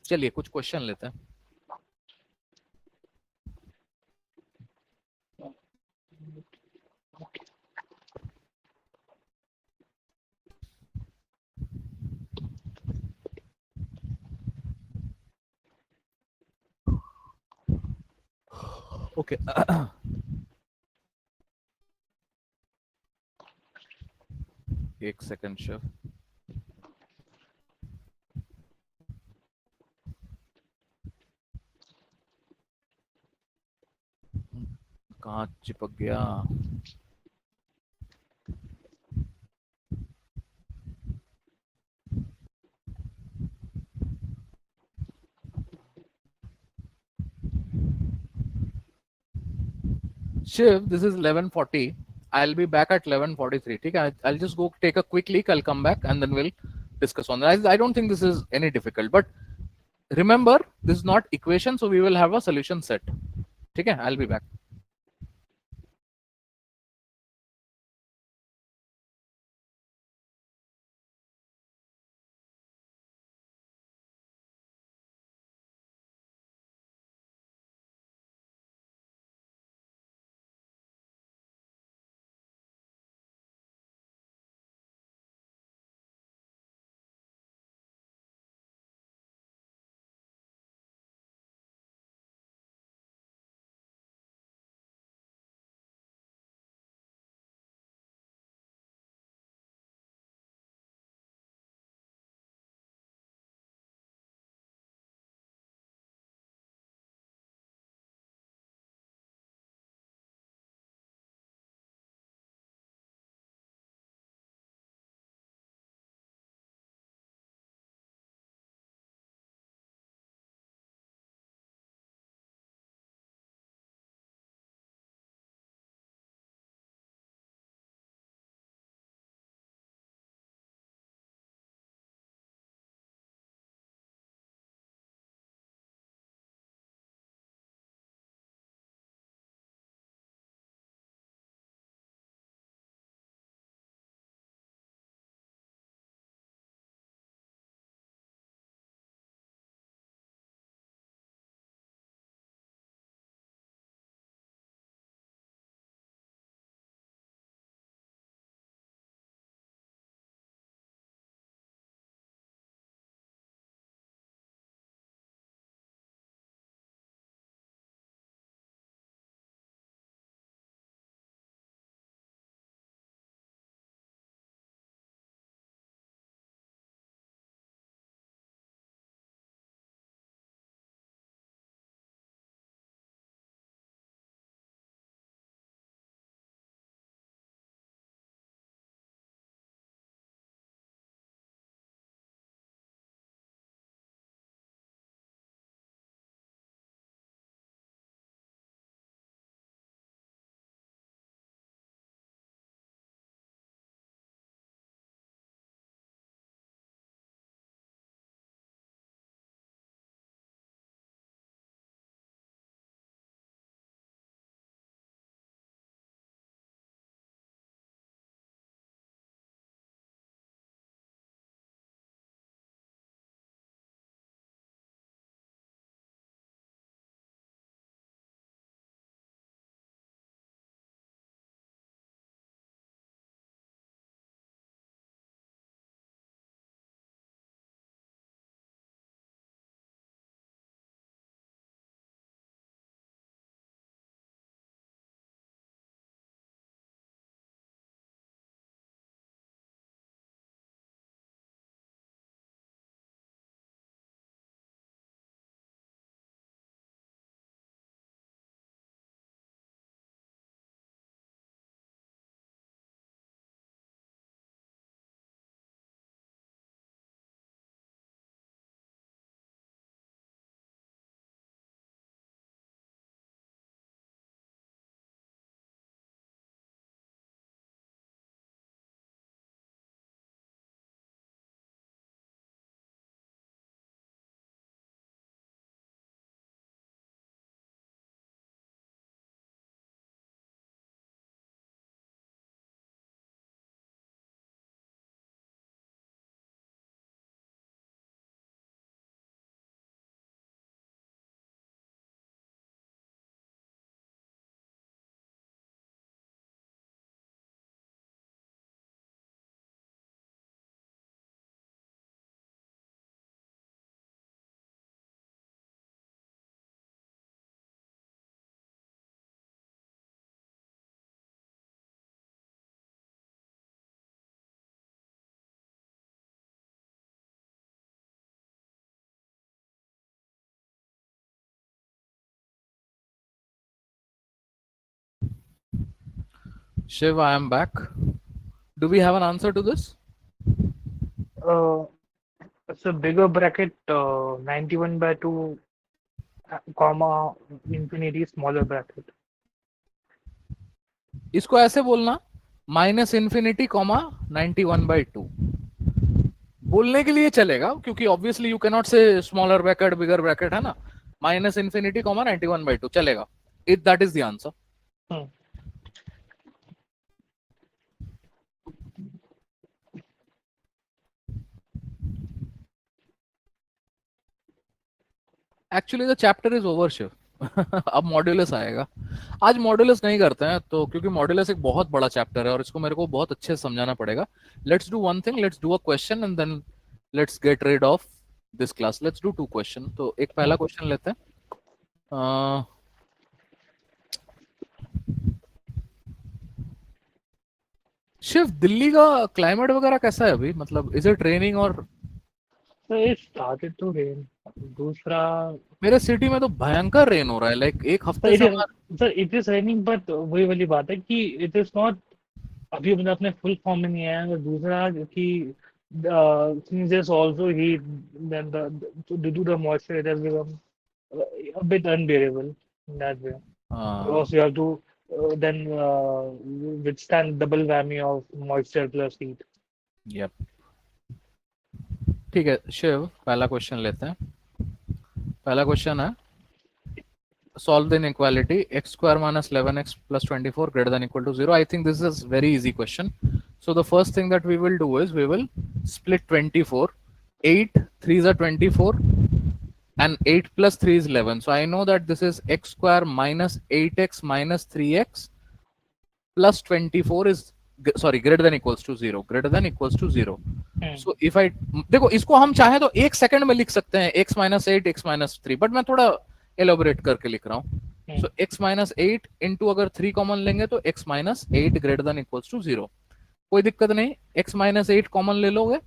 चलिए कुछ क्वेश्चन लेते हैं. ओके. एक सेकंड शिव. कहाँ चिपक गया. Shiv, this is 11:40. I'll be back at 11:43. ठीक है. I'll just go take a quick leak. I'll come back and then we'll discuss on that. I don't think this is any difficult, but remember this is not equation, so we will have a solution set. ठीक है. I'll be back. Shiv, I am back. Do we have an answer to this? It's a bigger bracket, 91/2, comma, infinity, smaller bracket. इसको ऐसे बोलना, -∞, (91/2). बोलने के लिए चलेगा, क्योंकि obviously you can not say smaller bracket bigger bracket, है ना। -∞, (91/2) चलेगा। It that is the answer. Actually the chapter is over, Shiv. अब मॉड्यूलस आएगा। आज मॉड्यूलस नहीं करते हैं तो, क्योंकि मॉड्यूलस एक बहुत बड़ा चैप्टर है और इसको मेरे को बहुत अच्छे से समझाना पड़ेगा। Let's do one thing, let's do a question and then let's get rid of this class. Let's do 2 question. तो एक पहला क्वेश्चन लेते हैं। शिव, दिल्ली का क्लाइमेट वगैरह कैसा है अभी? मतलब इज इट रेनिंग? और स्टार्टेड टू रेन। दूसरा, मेरे सिटी में तो भयंकर रेन हो रहा है, लाइक एक हफ्ते से। Sir it is raining, but वही वाली बात है कि इट इज नॉट, अभी मतलब अपने फुल फॉर्म में नहीं आया। और दूसरा कि since there's also heat, then to do the moisture, it has become a bit unbearable in that way. Because you have to then withstand double whammy of moisture plus heat. Yep. ठीक है शिव, पहला question लेते हैं। पहला question है, solve the inequality x² - 11x + 24 greater than equal to 0. I think this is very easy question. So the first thing that we will do is we will split 24. 8 3s are 24 and 8 plus 3 is 11. So I know that this is x² minus 8x minus 3x plus 24 is, sorry, greater than equals to 0. Greater than equals to 0. So if I, देखो इसको हम चाहे तो 1 second में लिख सकते हैं, x minus 8 x minus 3, but मैं थोड़ा एलोबरेट करके लिख रहा हूँ। So x minus 8 into अगर 3 कॉमन लेंगे तो x minus 8 greater than equals to 0. कोई दिक्कत नहीं, x minus 8 कॉमन ले लोगे,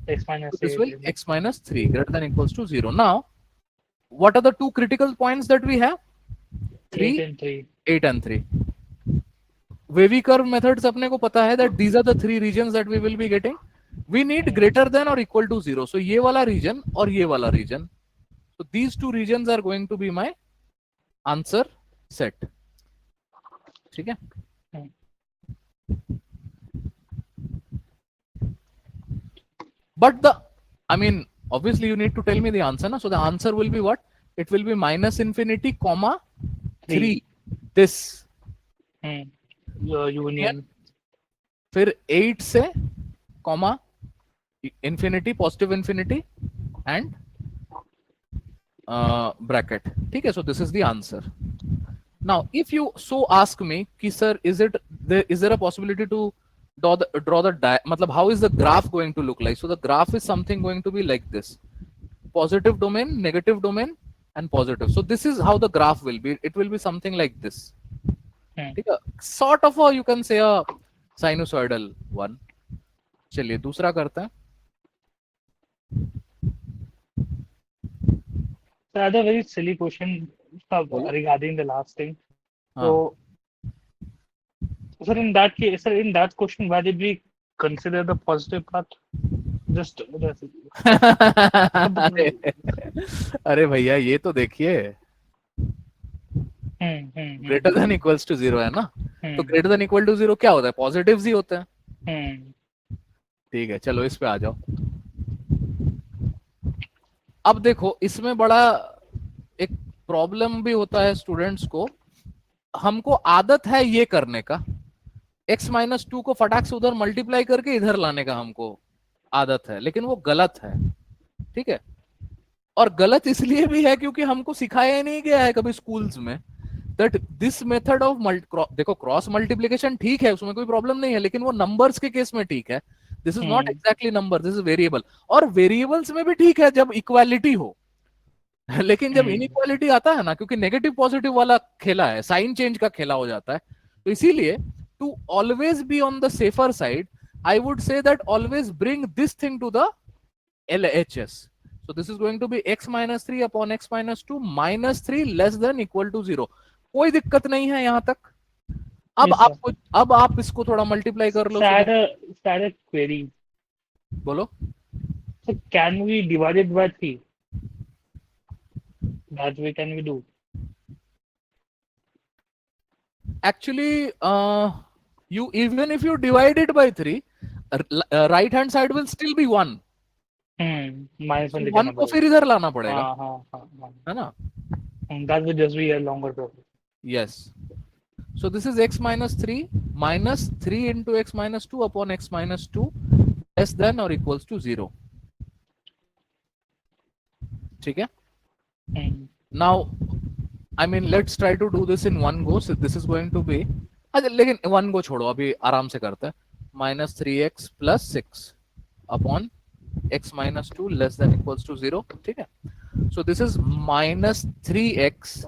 this will x minus 3 greater than equals to 0. Now what are the two critical points that we have? 8 and 3. Wavy curve methods अपने को पता है that these are the 3 regions that we will be getting. We need greater than or equal to 0. So ये वाला region और ये वाला region. So these two regions are going to be my answer set. ठीक है? But the, I mean, obviously you need to tell me the answer, na? So the answer will be what? It will be -∞, comma 3. This. Union. फिर 8 से comma infinity, positive infinity and bracket. ठीक है? So this is the answer. Now, if you so ask me, कि sir, is there a possibility to draw the मतलब how is the graph going to look like? So the graph is something going to be like this: positive domain, negative domain, and positive. So this is how the graph will be. It will be something like this. ठीक है? Sort of a, you can say a sinusoidal one. चलिए दूसरा करते हैं। So I had a very silly question regarding the last thing. So, sir, in that case, sir, in that question, why did we consider the positive part? Just अरे भैया ये तो देखिए, greater than equals to 0 है ना, तो greater than equal to 0 क्या होता है? पॉजिटिव्स ही होते हैं। ठीक है, चलो इस पे आ जाओ। अब देखो इसमें बड़ा एक प्रॉब्लम भी होता है स्टूडेंट्स को। हमको आदत है ये करने का, x-2 को फटाक से उधर मल्टीप्लाई करके इधर लाने का हमको आदत है, लेकिन वो गलत है। ठीक है? और गलत इसलिए भी है क्योंकि हमको सिखाया ही नहीं गया है कभी स्कूल्स में दैट दिस मेथड ऑफ देखो क्रॉस मल्टीप्लिकेशन ठीक है, उसमें कोई प्रॉब्लम नहीं है, लेकिन वो नंबर्स के केस में ठीक है। This is not exactly number, this is variable. और वेरिएबल्स में भी ठीक है जब इक्वालिटी हो, लेकिन जब इनइक्वालिटी आता है ना, क्योंकि नेगेटिव पॉजिटिव वाला खेला है, साइन चेंज का खेला हो जाता है, तो इसीलिए to always be on the safer side I would say that always bring this thing to the LHS. So this is going to be x minus 3 upon x minus 2 minus 3 less than equal to 0. कोई दिक्कत नहीं है यहां तक। अब आप इसको थोड़ा मल्टीप्लाई कर लो। Sir, query. बोलो। So can we divide it by 3? That way can we do? Actually, you even if you divide it by 3, right hand side will still be 1. -1 So लिखना 1 को पड़ेगा। फिर इधर लाना पड़ेगा। हाँ। है ना? That will just be a longer process. Yes. So this is x minus 3 minus 3 into x minus 2 upon x minus 2 less than or equals to 0. ठीक है? Now, I mean, let's try to do this in one go. So this is going to be, लेकिन one go छोड़ो, अभी आराम से करते हैं। minus 3x plus 6 upon x minus 2 less than equals to 0. ठीक है? So this is minus 3x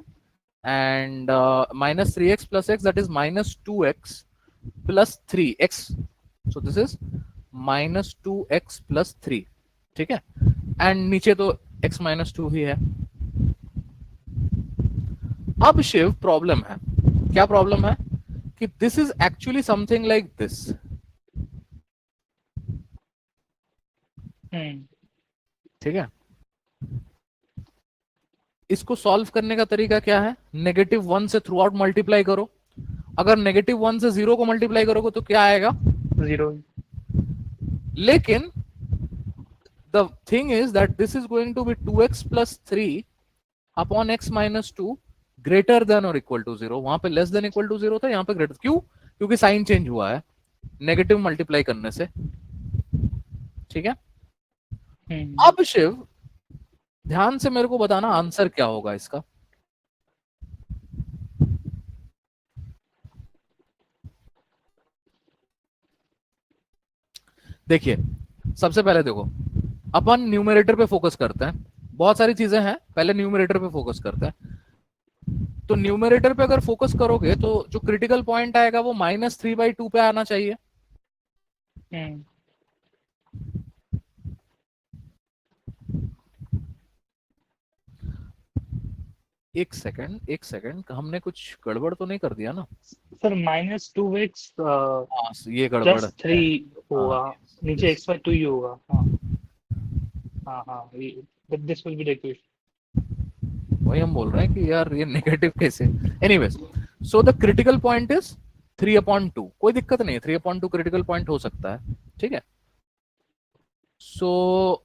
and minus 3x plus x, that is minus 2x plus 3x. So this is minus 2x plus 3. ठीक है? And नीचे तो x minus 2 ही है। अब Shiv problem है। क्या प्रॉब्लम है? कि this is actually something like this. ठीक है? इसको सॉल्व करने का तरीका क्या है? -1 से थ्रू आउट मल्टीप्लाई करो। अगर -1 से 0 को मल्टीप्लाई करोगे तो क्या आएगा? 0। लेकिन the thing is that this is going to be 2x plus 3 upon x minus 2 greater than और इक्वल टू 0। वहां पे लेस देन इक्वल टू 0 था, यहाँ पे ग्रेटर। क्यों? क्योंकि साइन चेंज हुआ है नेगेटिव मल्टीप्लाई करने से। ठीक है? अब शिव ध्यान से मेरे को बताना आंसर क्या होगा इसका। देखिए, सबसे पहले देखो, अपन न्यूमरेटर पे फोकस करते हैं। बहुत सारी चीजें हैं, पहले न्यूमरेटर पे फोकस करते हैं। तो न्यूमरेटर पे अगर फोकस करोगे तो जो क्रिटिकल पॉइंट आएगा वो -3/2 पे आना चाहिए। एक सेकंड, हमने कुछ गड़बड़ तो नहीं कर दिया ना? सर -2x ये गड़बड़ 3 होगा, नीचे x by 2 ही होगा। हाँ, this will be the equation. वही हम बोल रहे हैं कि यार ये नेगेटिव कैसे। Anyways, so the critical point is 3/2। कोई दिक्कत नहीं है, 3/2 क्रिटिकल पॉइंट हो सकता है। ठीक है? So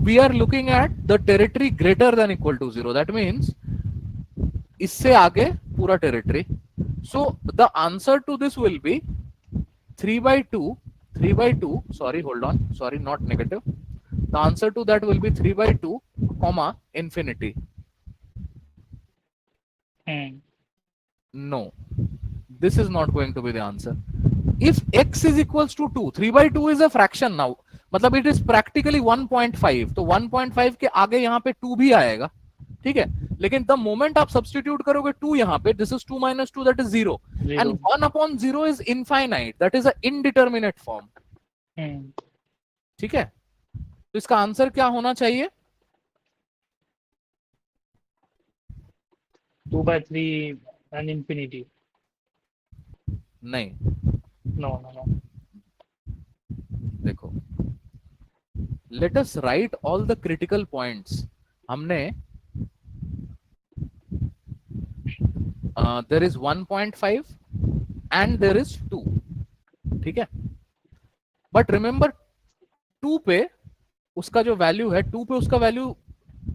we are looking at the territory greater than equal to 0। That means इससे आगे पूरा territory. So the answer to this will be 3/2, sorry, hold on, sorry, not negative. The answer to that will be 3/2, comma, infinity. No, this is not going to be the answer. If x is equals to 2, 3/2 is a fraction now, मतलब it is practically 1.5, तो 1.5 के आगे यहाँ पे 2 भी आएगा। ठीक है? लेकिन द मोमेंट आप सब्सटीट्यूट करोगे 2 यहाँ पे, this is 2 minus 2, that is 0, and 1/0 is infinite, that is a indeterminate form. ठीक है? तो इसका आंसर क्या होना चाहिए? 2/3 and infinity. नहीं, no. देखो, let us write all the critical points. हमने there is 1.5 and there is 2. ठीक है? बट रिमेंबर 2 पे उसका जो वैल्यू है, 2 पे उसका वैल्यू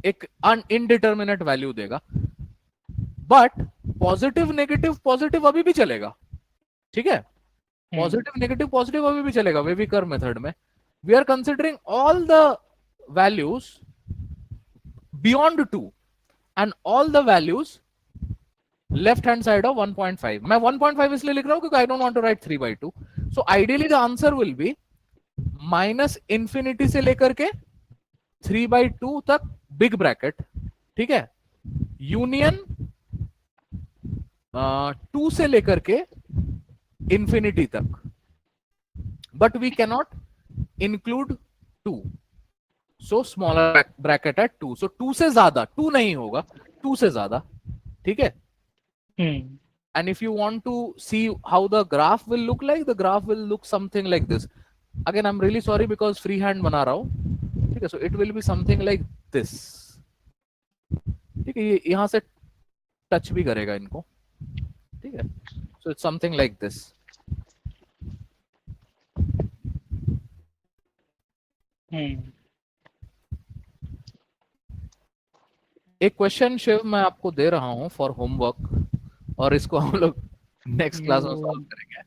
एक इनडिटर्मिनेट वैल्यू देगा। बट पॉजिटिव नेगेटिव पॉजिटिव अभी भी चलेगा। ठीक है? पॉजिटिव नेगेटिव पॉजिटिव अभी भी चलेगा वेवी कर्व मेथड में। We are considering all the values beyond 2 and all the values left hand side of 1.5। मैं 1.5 इसलिए लिख रहा हूं क्योंकि I don't want to write 3/2। So ideally the answer will be -minus infinity से लेकर के 3/2 तक बिग ब्रैकेट। ठीक है? यूनियन 2 से लेकर के इंफिनिटी तक, but we cannot include 2, so smaller bracket at 2। सो 2 से ज्यादा, 2 नहीं होगा, 2 से ज्यादा। ठीक है? and if you want to see how the graph will look like, the graph will look something like this. Again, I'm really sorry because free hand बना रहा हूँ, ठीक है. So it will be something like this, ठीक है. ये यहाँ से टच भी करेगा इनको, ठीक है. So it's something like this. एक क्वेश्चन शिव मैं आपको दे रहा हूँ फॉर होमवर्क, और इसको हम लोग नेक्स्ट क्लास में सॉल्व करेंगे,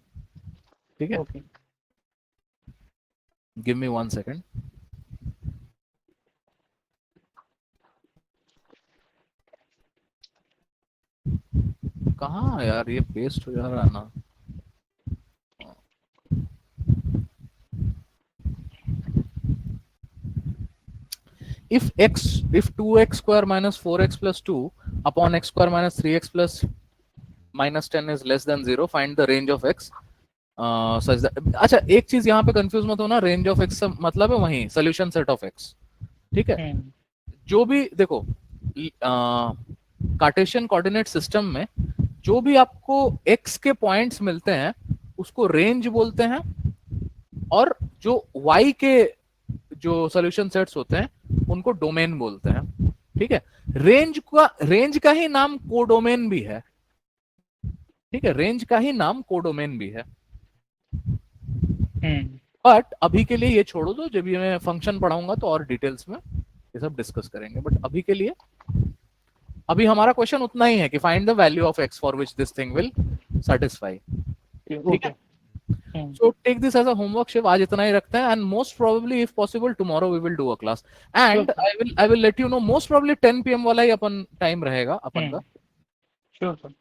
ठीक है. Give me 1 second. कहाँ यार ये पेस्ट हो जा रहा है ना. if 2x square minus 4x plus 2 upon x square minus 3x plus minus 10 is less than 0, find the range of x such that. अच्छा, एक चीज यहाँ पे कंफ्यूज मत होना, रेंज ऑफ एक्स मतलब है वही सोल्यूशन सेट ऑफ एक्स, ठीक है. जो भी देखो कार्टेशियन कोऑर्डिनेट सिस्टम में जो भी आपको x के पॉइंट्स मिलते हैं उसको रेंज बोलते हैं, और जो y के जो सॉल्यूशन सेट्स होते हैं उनको डोमेन बोलते हैं, ठीक है. रेंज का ही नाम कोडोमेन भी है, ठीक है. रेंज का ही नाम कोडोमेन भी है. बट अभी के लिए ये छोड़ो दो, जब ये मैं फंक्शन पढ़ाऊंगा तो और डिटेल्स में ये सब डिस्कस करेंगे. बट अभी के लिए अभी हमारा क्वेश्चन उतना ही है कि find the value of x for which this thing will satisfy, ठीक है. So take this as a homework, Shiv. आज इतना ही रखते हैं, and most probably if possible tomorrow we will do a class, and sure. I will let you know, most probably 10 PM वाला ही अपन time रहेगा अपन का. Sure sir.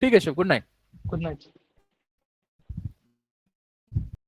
ठीक है Shiv, good night. Good night.